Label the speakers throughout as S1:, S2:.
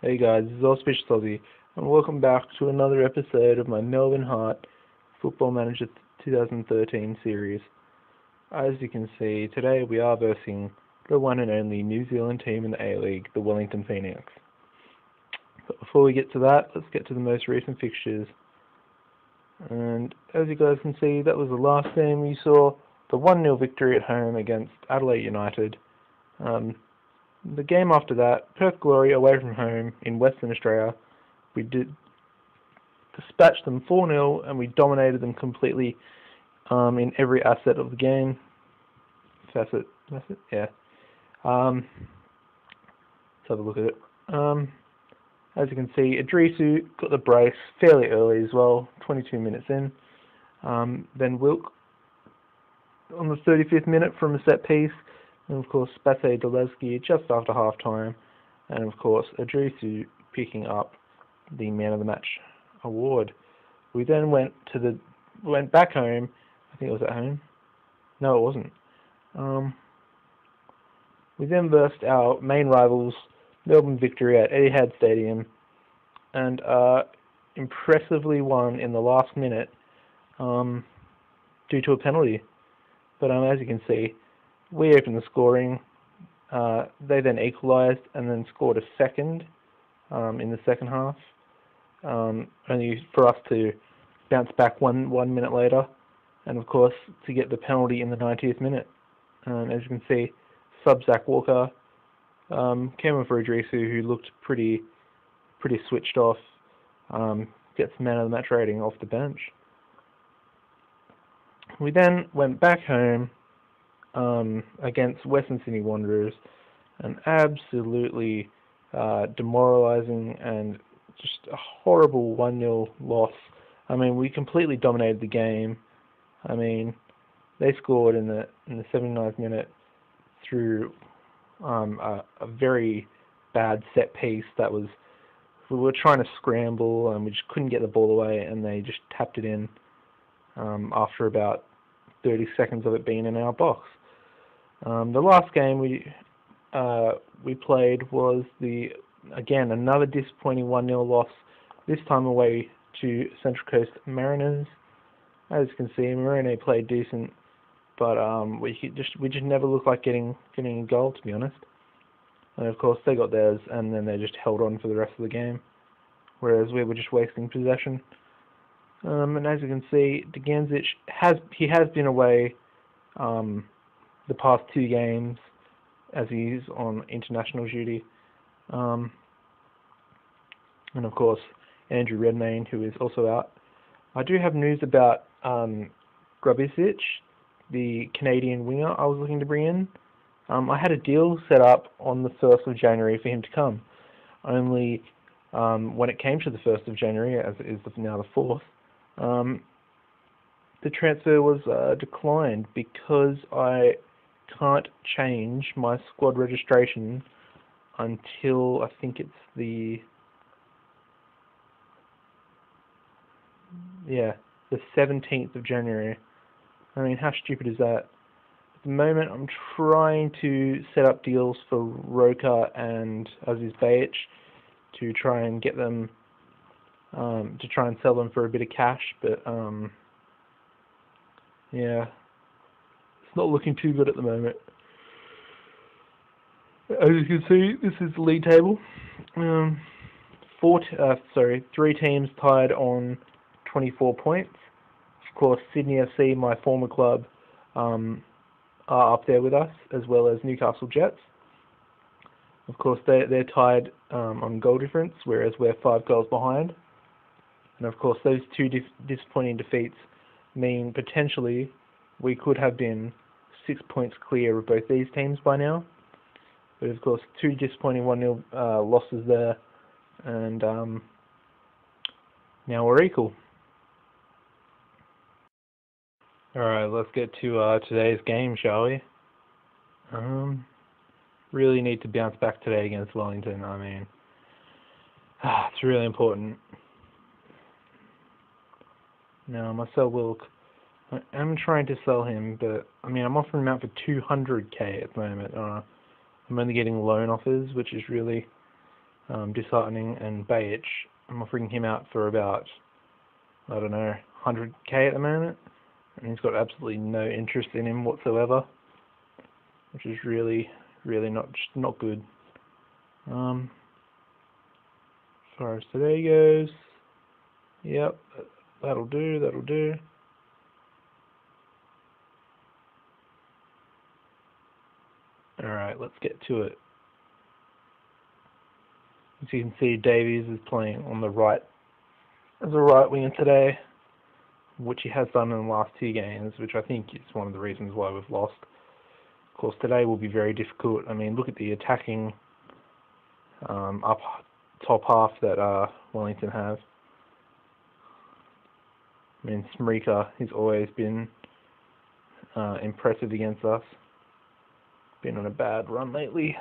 S1: Hey guys, this is AuspiciousAussie, and welcome back to another episode of my Melbourne Heart Football Manager 2013 series. As you can see, today we are versing the one and only New Zealand team in the A-league, the Wellington Phoenix. But before we get to that, let's get to the most recent fixtures. And as you guys can see, that was the last game we saw, the 1-0 victory at home against Adelaide United. The game after that, Perth Glory away from home in Western Australia, we did dispatch them 4-0 and we dominated them completely in every asset of the game. Facet? Yeah. Let's have a look at it. As you can see, Idrisu got the brace fairly early as well, 22 minutes in. Then Wilk on the 35th minute from a set piece. And of course, Spate Dolevsky just after half time, and of course, Idrisu picking up the Man of the Match award. We then went back home. I think it was at home. No, it wasn't. We then versed our main rivals, Melbourne Victory at Etihad Stadium, and impressively won in the last minute due to a penalty. But as you can see, we opened the scoring. They then equalised and then scored a second in the second half, only for us to bounce back one minute later, and of course to get the penalty in the 90th minute. As you can see, sub Zach Walker came in for Idrisu, who looked pretty switched off. Gets man of the match rating off the bench. We then went back home against Western Sydney Wanderers, an absolutely demoralising and just a horrible 1-0 loss. I mean, we completely dominated the game. I mean, they scored in the 79th minute through a very bad set piece that was, we were trying to scramble and we just couldn't get the ball away, and they just tapped it in after about 30 seconds of it being in our box. The last game we played was again another disappointing 1-0 loss, this time away to Central Coast Mariners. As you can see, Marine played decent, but we just never looked like getting a goal, to be honest. And of course they got theirs, and then they just held on for the rest of the game, whereas we were just wasting possession. And as you can see, Deganzic has been away the past 2 games as he's on international duty. And of course, Andrew Redmayne, who is also out. I do have news about Grubisic, the Canadian winger I was looking to bring in. I had a deal set up on the 1st of January for him to come. Only when it came to the 1st of January, as it is now the 4th, the transfer was declined because I can't change my squad registration until I think it's the 17th of January. I mean, how stupid is that? At the moment, I'm trying to set up deals for Roca and Aziz Bayic to try and get them, to try and sell them for a bit of cash, but yeah, it's not looking too good at the moment. As you can see, this is the league table. 3 teams tied on 24 points. Of course, Sydney FC, my former club, are up there with us, as well as Newcastle Jets. Of course, they're tied on goal difference, whereas we're 5 goals behind. And of course, those 2 disappointing defeats mean potentially we could have been 6 points clear of both these teams by now. But of course, 2 disappointing 1-0 losses there, and now we're equal. Alright, let's get to today's game, shall we? Really need to bounce back today against Wellington. I mean, it's really important. Now, Marcel Wilk, I'm trying to sell him, but I mean, I'm offering him out for 200k at the moment. I'm only getting loan offers, which is really disheartening. And Bayic, I'm offering him out for about, I don't know, 100k at the moment, and he's got absolutely no interest in him whatsoever, which is really not good. As far as today goes, yep, that'll do. Alright, let's get to it. As you can see, Davies is playing on the right as a right winger today, which he has done in the last 2 games, which I think is one of the reasons why we've lost. Of course, today will be very difficult. I mean, look at the attacking up top half that Wellington have. I mean, Smrika has always been impressive against us. Been on a bad run lately.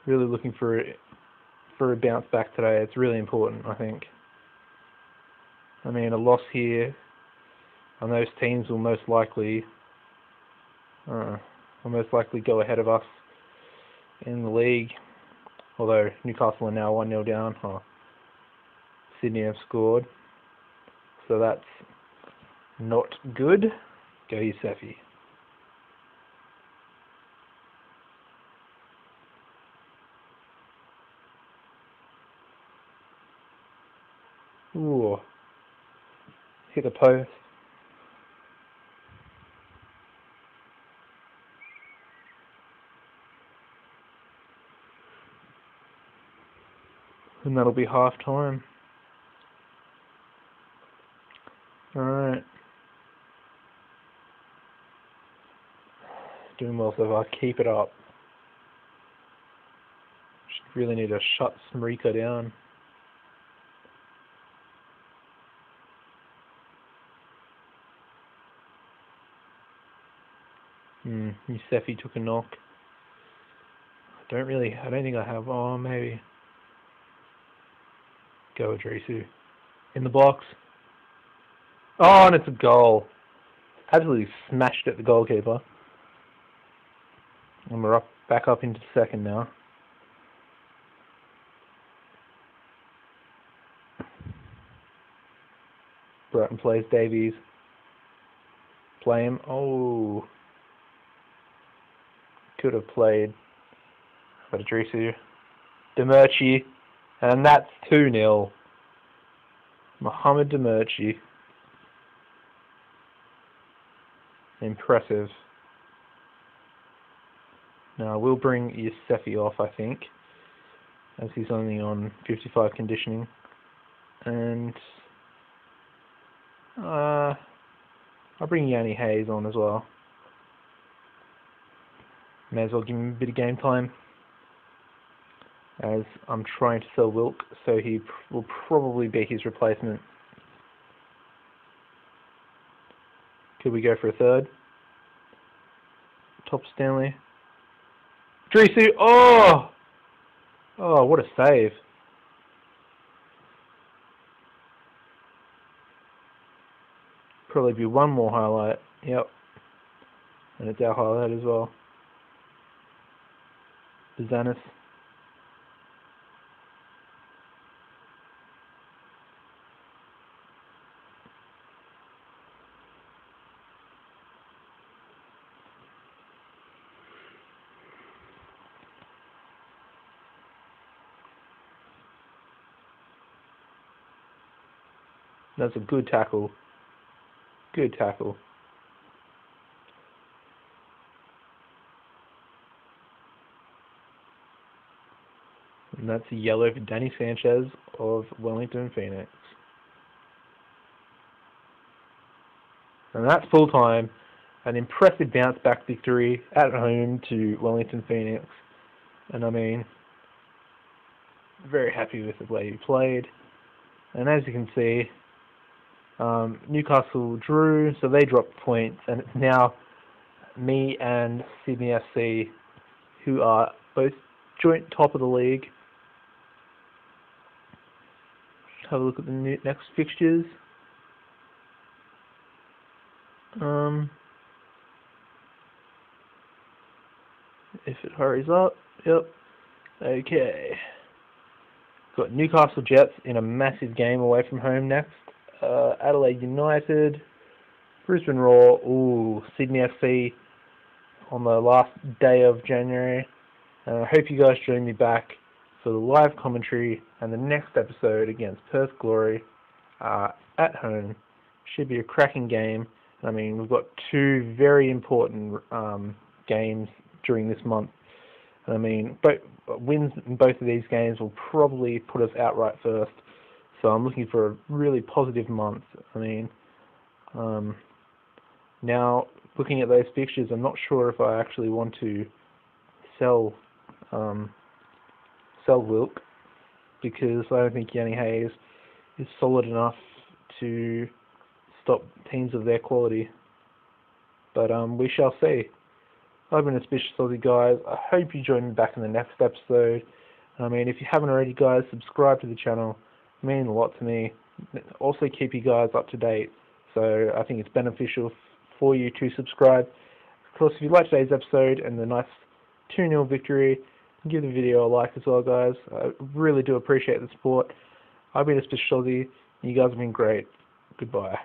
S1: Really looking for a bounce back today. It's really important, I think. I mean, a loss here, and those teams will most likely go ahead of us in the league. Although Newcastle are now 1-0 down. Sydney have scored, so that's not good. Go Yusefi. Ooh. Hit the post. And that'll be half time. Alright. Doing well so far. Keep it up. Should really need to shut Smrika down. Yusefi took a knock. I don't think I have. Oh, maybe. Go Adrisu. In the box. Oh, and it's a goal. Absolutely smashed at the goalkeeper. And we're back up into second now. Broughton plays Davies. Play him. Oh. Could have played. But Adrisu. Demirci. And that's 2-0. Mohamed Demirci. Impressive. Now we'll bring Yusefi off, I think, as he's only on 55 conditioning. And I'll bring Yanni Hayes on as well. May as well give him a bit of game time, as I'm trying to sell Wilk, so he will probably be his replacement. Could we go for a third? Top Stanley. Drisu! Oh! Oh, what a save. Probably be one more highlight. Yep. And it's our highlight as well. Zanis. That's a good tackle. Good tackle. And that's a yellow for Danny Sanchez of Wellington Phoenix. And that's full time. An impressive bounce back victory at home to Wellington Phoenix. And I mean, very happy with the way he played. And as you can see, Newcastle drew, so they dropped points, and it's now me and Sydney FC, who are both joint top of the league. Have a look at the next fixtures. If it hurries up. Yep. Okay. Got Newcastle Jets in a massive game away from home next. Adelaide United, Brisbane Roar, Sydney FC on the last day of January. I hope you guys join me back for the live commentary and the next episode against Perth Glory at home. Should be a cracking game. I mean, we've got two very important games during this month. I mean, wins in both of these games will probably put us outright first. So I'm looking for a really positive month. I mean, now looking at those fixtures, I'm not sure if I actually want to sell Wilk, because I don't think Yanni Hayes is solid enough to stop teams of their quality. But we shall see. I've been Auspicious Aussie, guys. I hope you join me back in the next episode. I mean, if you haven't already, guys, subscribe to the channel. It means a lot to me. Also keep you guys up to date. So I think it's beneficial for you to subscribe. Of course, if you like today's episode and the nice 2-0 victory, give the video a like as well, guys. I really do appreciate the support. I've been Auspicious Aussie. You guys have been great. Goodbye.